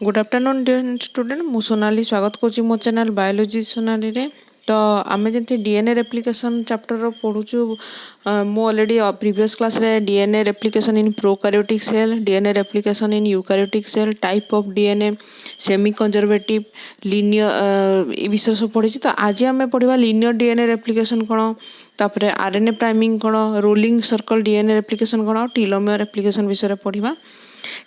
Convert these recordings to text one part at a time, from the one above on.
Good afternoon dear student मु सोनाली स्वागत करुँची मो चैनल बायोलॉजी सोनाली रे। तो आम जमी डीएनए रेप्लिकेशन चैप्टर पढ़ुचु मु ऑलरेडी प्रीवियस क्लास रे DNA replication in prokaryotic cell, DNA replication in eukaryotic cell, type of DNA, semi conservative, linear ये विषय सब पढ़ी। तो आज आम पढ़ा लिनियर डीएनए रेप्लिकेशन कौन, तापर आरएनए प्राइमिंग कौन, रोलिंग सर्कल डीएनए रेप्लिकेशन कौन, टेलोमेयर रेप्लिकेशन विषय पढ़ा।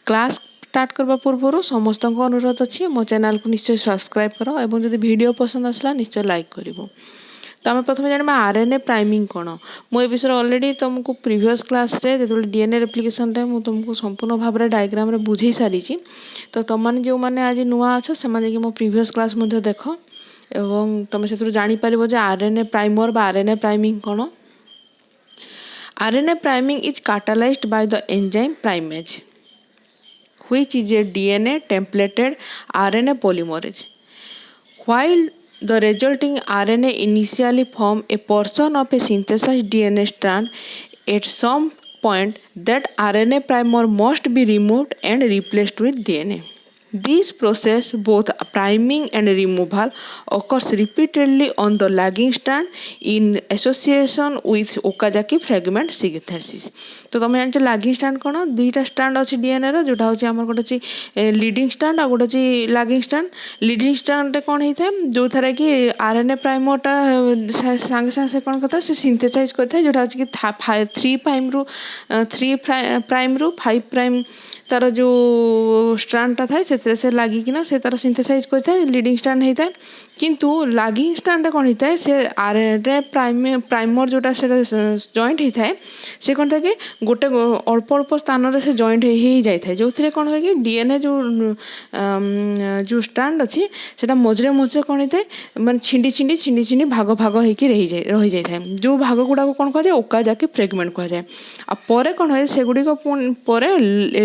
क्लास स्टार्ट करबा पूर्व समस्त अनुरोध अच्छी मो चैनल को निश्चय सब्सक्राइब कर और जब वीडियो पसंद आसला निश्चय लाइक करिवो। तो आम प्रथम जाना आरएनए प्राइमिंग कौन। मुझे विषय ऑलरेडी तुमको प्रीवियस क्लास रे जो डीएनए रेप्लिकेशन रे तुमको संपूर्ण भाव में डायग्राम रे बुझे सारी। तो तुम जो मैंने आज नुआ अच्छ से मो प्रीवियस क्लास देख और तुम से जापर जे आरएनए प्राइमर बा आरएनए प्राइमिंग कौन। RNA priming is catalyzed by the enzyme primase, which is a DNA-templated RNA polymerase. While the resulting RNA initially form a portion of a synthesized DNA strand, at some point that RNA primer must be removed and replaced with DNA. This process, both priming and removal, occurs repeatedly on the lagging strand in association with Okazaki fragment synthesis. तो तुम जानते lagging strand कौन, दुईटा strand अच्छी DNA रो जोटा होची हमर गोटे छी लीडिंग स्ट्रैंड और गोटे छी लैगिंग स्ट्रैंड। लीडिंग स्ट्रैंड रे कौन होता है जो थारे कि आरएनए प्राइमरटा सांगे सांगे कौन करता है सिंथेसाइज करता है जोटा होची कि 3 प्राइम रु 5 प्राइम तार जो स्ट्रैंडटा थाए से लागिकिना से तार सिंथेसाइज करता है लीडिंग स्ट्रैंड होता है। किंतु लागिंग स्ट्रैंड कौन होता है से आरएनए प्राइमर जोटा से जॉइंट होता है से कौन था कि गोटे अल्प अल्प स्थान रे से जॉइंट हो जाए थे जो थे कौन हुए कि डीएनए जो स्ट्रैंड अच्छी से मझे मझे कौन होता है माने छिंडी छिंडी छिंडी छिंडी भाग भाग होकर रही जाए जो भाग गुड़ा कौन कह जाए ओकाजाकी फ्रेगमेंट कह जाए। और कौन हुए से गुड़िक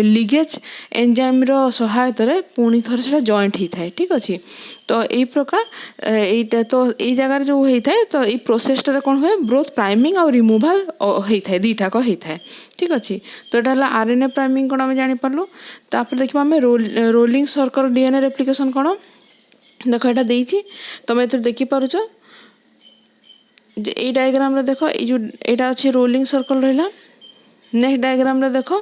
लिगेज एंजाइम रो सहायता रे पुणी थोड़े से जॉइंट होता है। ठीक अच्छे तो यही प्रकार यहीटा तो यही जगार जो होता है तो ये प्रोसेसटा कौन हुए बोथ प्राइमिंग और रिमूवाल होता है दुईटाक होता है। ठीक अच्छे तो यहाँ आरएनए प्राइमिंग कौन आम जापारू। तापर देखा आम रोलिंग सर्कल डीएनए रेप्लिकेशन कौन देख यहाँ देती तुम ये देखिपुच ये डायग्राम रे देख ये अच्छे रोलिंग सर्कल रहा। नेक्स्ट डायग्राम रे देख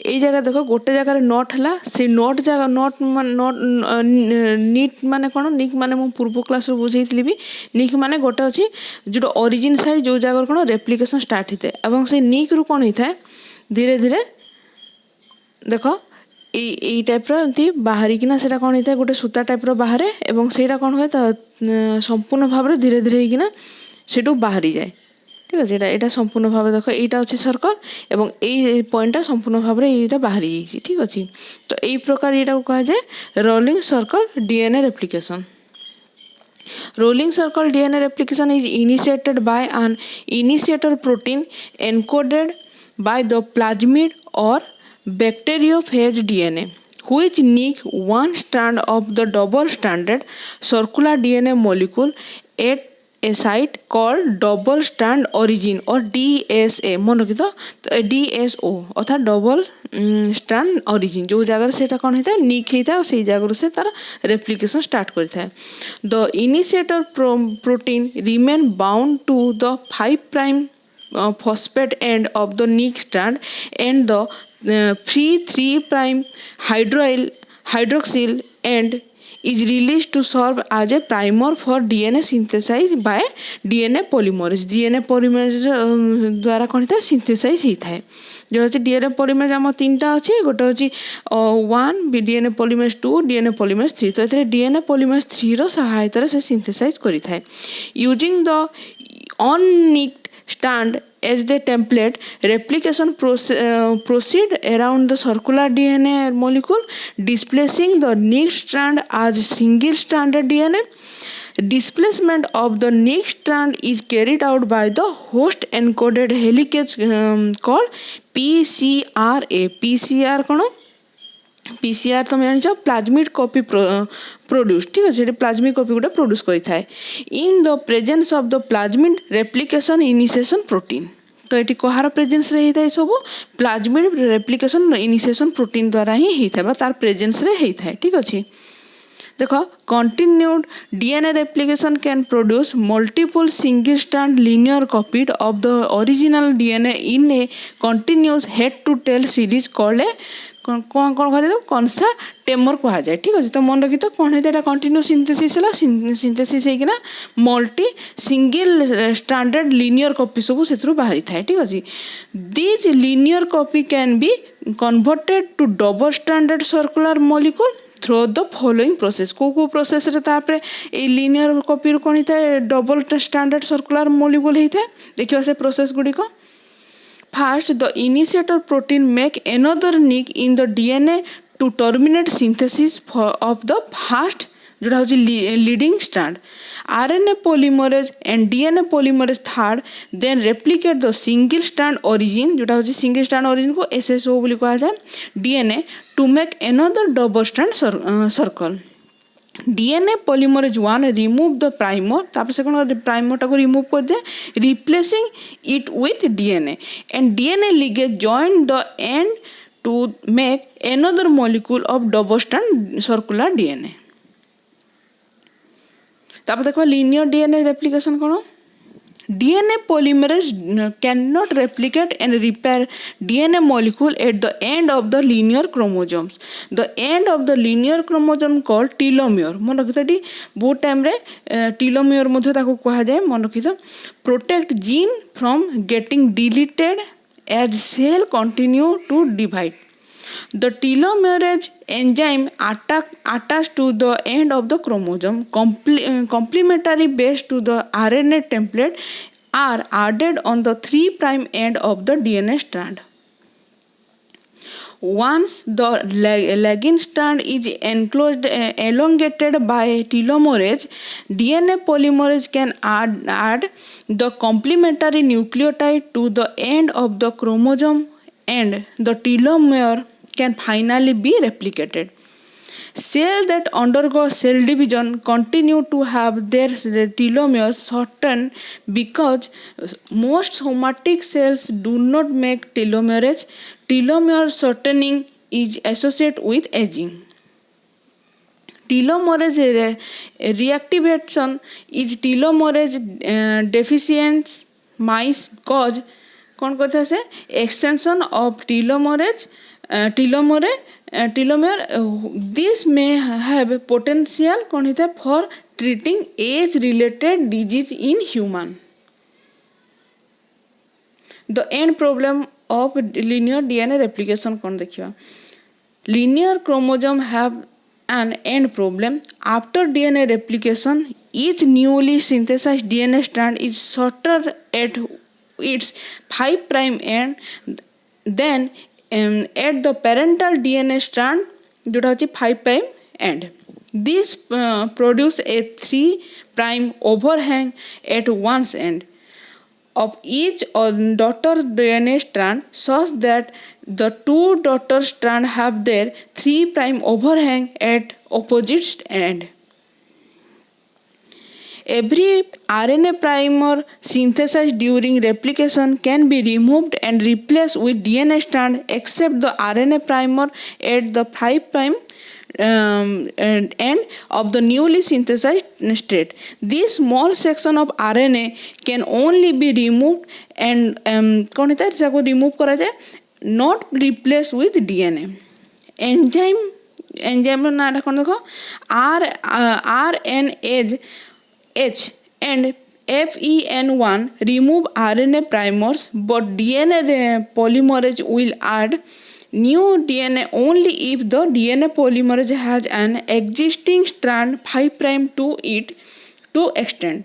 ये जगह देख गोटे जगार नट है से नट जगह नट निट माने कौन निक माने मु पूर्व क्लास बुझे भी निक माने गोटे अच्छी जो ओरिजिन साइड जो जगह कौन रेप्लिकेशन स्टार्ट होता है और से निक रु कौन होता है धीरे धीरे देख ये टाइप एमती बाहरिकिना से कौन होता है गोटे सूता टाइप बाहर एवं से कौन हुए संपूर्ण भाव में धीरे धीरे होना से बाहरी जाए। ठीक है यहाँ संपूर्ण भाव देख यहाँ अच्छे सर्कल एवं यही पॉइंटा संपूर्ण भाव में यहाँ बाहरी जाइए। ठीक अच्छे तो यही प्रकार यहाँ कह जाए rolling circle DNA replication. Rolling circle DNA replication is initiated by an initiator protein encoded by the plasmid or bacteriophage DNA, which nick one strand of the double-stranded circular DNA molecule at a site called double strand origin or DSA मन रखी तो DSO अर्थात double strand origin जो जगह से कौन होता है निक होता है और से जगह से तार रेप्लिकेशन स्टार्ट करता है। The initiator protein remain bound to the 5 prime phosphate end of the nick strand and the free 3 prime hydroxyl end is released to serve as a primer for DNA synthesized by DNA polymerase। DNA polymerase द्वारा कौन होता है synthesise होता है जो अच्छे DNA polymerase आम 3टा अच्छे गोटे अच्छी 1 DNA polymerase 2 DNA polymerase 3 तो ये DNA polymerase 3 रो सहायता से सिंथेसाइज करता है using the unnicked strand as the template replication proceed around the circular DNA molecule displacing the nicked strand as single stranded DNA. Displacement of the nicked strand is carried out by the host encoded helicase called PCRA। PCR कौन PCR तुम जान plasmid copy produce. ठीक है plasmid copy गोटे produce करता है in the presence of the plasmid replication initiation protein. तो ये कहार प्रेजेंस रे होता है सब प्लाज्मिड रेप्लिकेशन इनिशिएशन प्रोटीन द्वारा ही होता है तार प्रेजेंस रे होता है ठीक अच्छे देखो continued DNA replication can produce multiple single strand linear copied of the original DNA in a continuous head to tail series called a कौन कौन कह कनसा टेमर कह जाए ठीक अच्छे तो मन रखी तो कौन है कंटिन्यूअस सिंथेसिस है सिंथेसिस होना multi single standard linear copy सब से बाहरी थाए ठीक अच्छे these linear copy can be converted to double standard circular molecule through the following process को प्रोसेस रे तापरे ए लिनियर कॉपी कौन होता है डबल स्टैंडर्ड सर्कुलर मॉलिक्यूल होता है देखिए से प्रोसेस गुड़ी को First, the initiator protein make another nick in the DNA to terminate synthesis of the first जोड़ा होची leading strand. RNA polymerase and DNA polymerase third then replicate the single strand origin जोड़ा होची single strand origin को SSO बोली कहा जाए DNA to make another double strand circle. DNA polymerase 1 remove the primer तापर से कौन प्राइमर टाको रिमूव कर दे replacing it with DNA and DNA ligase join the end to make another molecule of double strand circular DNA तापर देखो linear DNA replication कौन DNA polymerase cannot replicate and repair DNA molecule at the end of the linear chromosomes. The end of the linear chromosome called telomere. मन रखी थी बहुत time रे telomere मध्य ताको कहा जाए मन रखी तो protect gene from getting deleted as cell continue to divide. The telomerase enzyme attached to the end of the chromosome, complementary base to the RNA template are added on the 3' end of the DNA strand. Once the lagging strand is enclosed, elongated by telomerase, DNA polymerase can add the complementary nucleotide to the end of the chromosome and the telomere can finally be replicated. Cells that undergo cell division continue to have their telomeres shortened because most somatic cells do not make telomerase. Telomere shortening is associated with aging. Telomerase reactivation is telomerase deficient mice cause कौन करता है extension of telomere. This may have potential कौन होता है for treating age related disease in human. The end problem of linear DNA replication कौन देखिए linear chromosome have an end problem. After DNA replication, each newly synthesized DNA strand is shorter at its 5' end than at the parental DNA strand जोटा होची 5' end. This produce a 3' overhang at one end of each daughter DNA strand such that the two daughter strands have their 3' overhang at opposite end. Every RNA primer synthesized during replication can be removed and replaced with DNA strand except the RNA primer at the 5' end of the newly synthesized state. This small section of RNA can only be removed and कौन होता है इसको remove करा जाए not replaced with DNA. Enzyme नाम कौन देखो RNase H and FEN1 remove RNA primers, but DNA polymerase will add new DNA only if the DNA polymerase has an existing strand 5' to it to extend.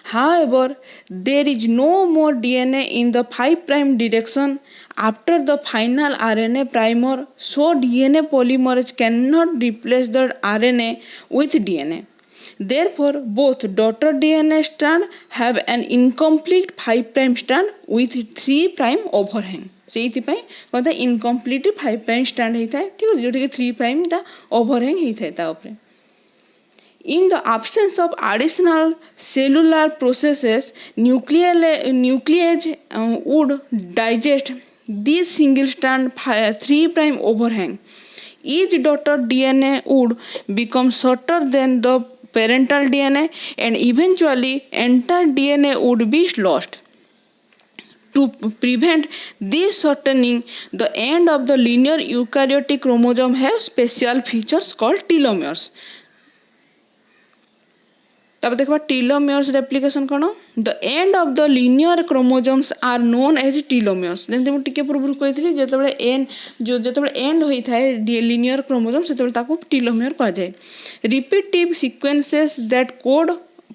However, there is no more DNA in the 5' direction after the final RNA primer, so DNA polymerase cannot replace the RNA with DNA. Therefore, both daughter DNA strand have an incomplete 5' strand with 3' overhang. ସେଇଥିପାଇଁ कहता incomplete 5' strand ହେଇଥାଏ ठीक ଅଛି जोटा कि 3' ଟା overhang ହେଇଥାଏ ତା ଉପରେ In the absence of additional cellular processes, nuclease would digest this single strand 3' overhang. Each daughter DNA would become shorter than the parental DNA, and eventually entire DNA would be lost. To prevent this shortening, the end of the linear eukaryotic chromosome have special features called telomeres. तब देखा telomeres replication कौन the end of the linear chromosomes are known as telomeres जमी मुझे पूर्व कही जो and जो and होता है लिनियर क्रोमोसोम से टीलोमियर कह जाए repetitive sequences that code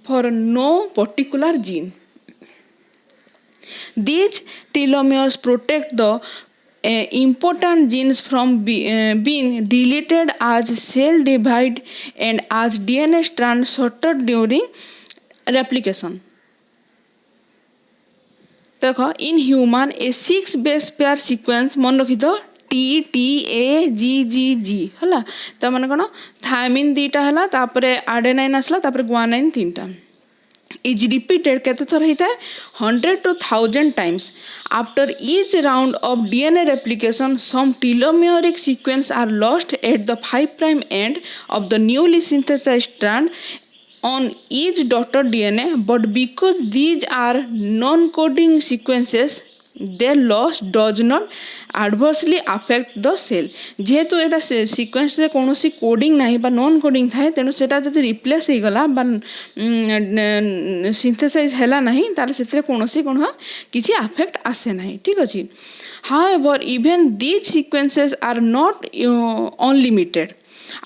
for no particular gene these telomeres protect the important genes from being deleted as cell divide and as DNA strand shorted during replication. देखो in human a 6 base pair sequence मन रखी दो T T A G G G हला तो माने कोन thiamine दीटा हला तापरे आडेनाइन आसला तापरे ग्वानाइन तीनटा is repeated केते थर होता है 100 to 1000 times. After each round of DNA replication, some telomeric sequences are lost at the 5' end of the newly synthesized strand on each daughter DNA, but because these are non-coding sequences, their loss does not adversely affect the cell. जेहेतु एटा sequence रे कोनोसी coding नाही बा non coding थाए तेनु सेटा जदि replace हे गला बा सिंथेसाइज हैला नाही तार सेतरे कोनोसी कोन किछि अफेक्ट आसे नाही ठीक अछि however even these sequences are not unlimited.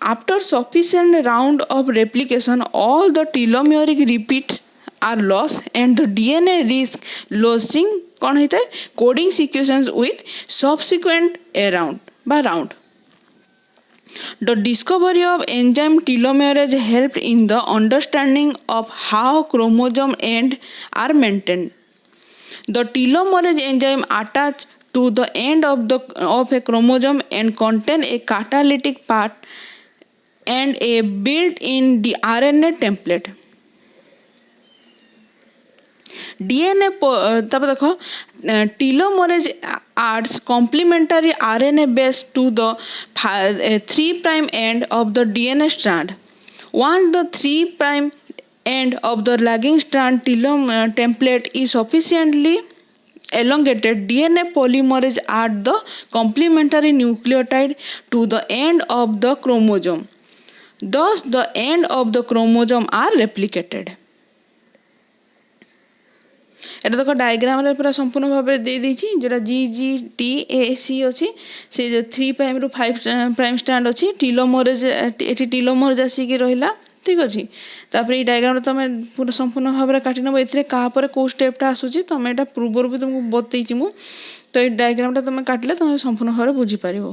After sufficient round of replication all the telomeric repeats are lost and the DNA risk losing कौन होता है coding sequences with subsequent round. The discovery of enzyme telomerase helped in the understanding of how chromosome ends are maintained. The telomerase enzyme attached to the end of a chromosome and contain a catalytic part and a built-in RNA template. DNA तब देखो telomerase adds complementary RNA base to the 3' end of the DNA strand. Once the 3' end of the lagging strand template is sufficiently elongated, DNA polymerase add the complementary nucleotide to the end of the chromosome. Thus, the end of the chromosome are replicated. এটা দেখো ডায়াগ্রামରେ ପୁରା ସମ୍ପୂର୍ଣ୍ଣ ଭାବରେ ଦେଇ ଦେଇଛି যেটা G G T A C ଅଛି ସେ 3' ରୁ 5' ଷ୍ଟ୍ରାଣ୍ଡ ଅଛି ଟିଲୋମରେଜ ଏଠି ଟିଲୋମରେଜ ଆସିକି ରହିଲା ଠିକ ଅଛି ତାପରେ এই ଡାୟାଗ୍ରାମରେ ତମେ ପୁରା ସମ୍ପୂର୍ଣ୍ଣ ଭାବରେ କାଟି ନେବ ଏଥିରେ କାହା ପରେ କୋଉ ଷ୍ଟେପଟା ଆସୁଛି ତମେ ଏଟା ପୂର୍ବରୁ ବି ତମକୁ ବତେଇଛି ମୁଁ ତ এই ଡାୟାଗ୍ରାମଟା ତମେ କାଟିଲେ ତମେ ସମ୍ପୂର୍ଣ୍ଣ ଭାବରେ ବୁଝି ପାରିବ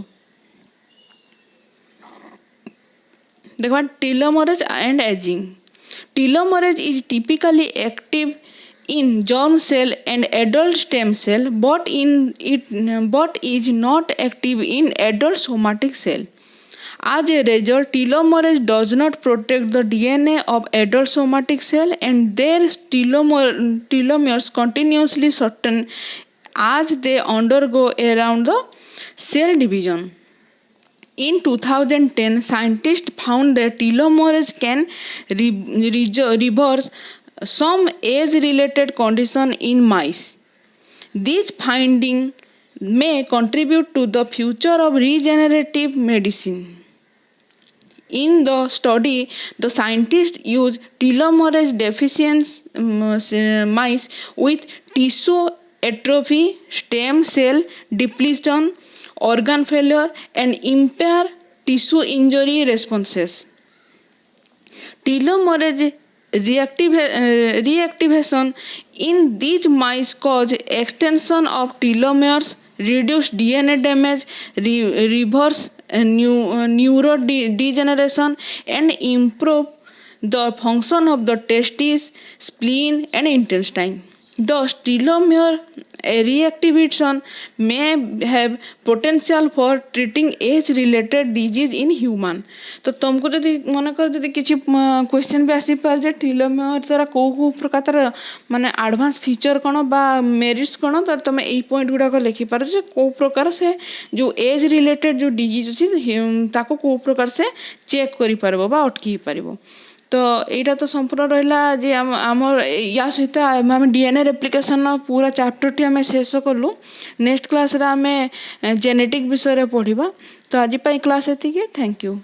देखो telomerase and aging. Telomerase is typically active in germ cell and adult stem cell, but is not active in adult somatic cell. As a result, telomerase does not protect the DNA of adult somatic cell, and their telomeres continuously shorten as they undergo around the cell division. In 2010, scientists found that telomerase can reverse some age-related condition in mice. This finding may contribute to the future of regenerative medicine. In the study, the scientists used telomerase deficient mice with tissue atrophy, stem cell depletion, organ failure, and impaired tissue injury responses. Telomerase reactivation in these mice cause extension of telomeres, reduce DNA damage, reverse neurodegeneration, and improve the function of the testes, spleen, and intestine. Thus, telomere reactivation may have potential for treating age-related disease in human. तो तुमको जदि मनकर जदि किसी question भी आसी पार जे telomere द्वारा को प्रकार माने एडवांस फीचर कौन बा मेरिट्स कौन तो तुम यही पॉइंट गुड़ाक लिखिपार जे को प्रकार से जो एज रिलेटेड जो डिजीज अच्छी ताको को प्रकार से चेक करि पारबो बा अटकी पारबो। तो यहाँ तो संपूर्ण रहा जे आम या सहित आम डीएनए रेप्लिकेशन पूरा चैप्टर टी आम शेष कलु। नेक्स्ट क्लास रे आम जेनेटिक विषय पढ़ा। तो आज क्लास एति। Thank you.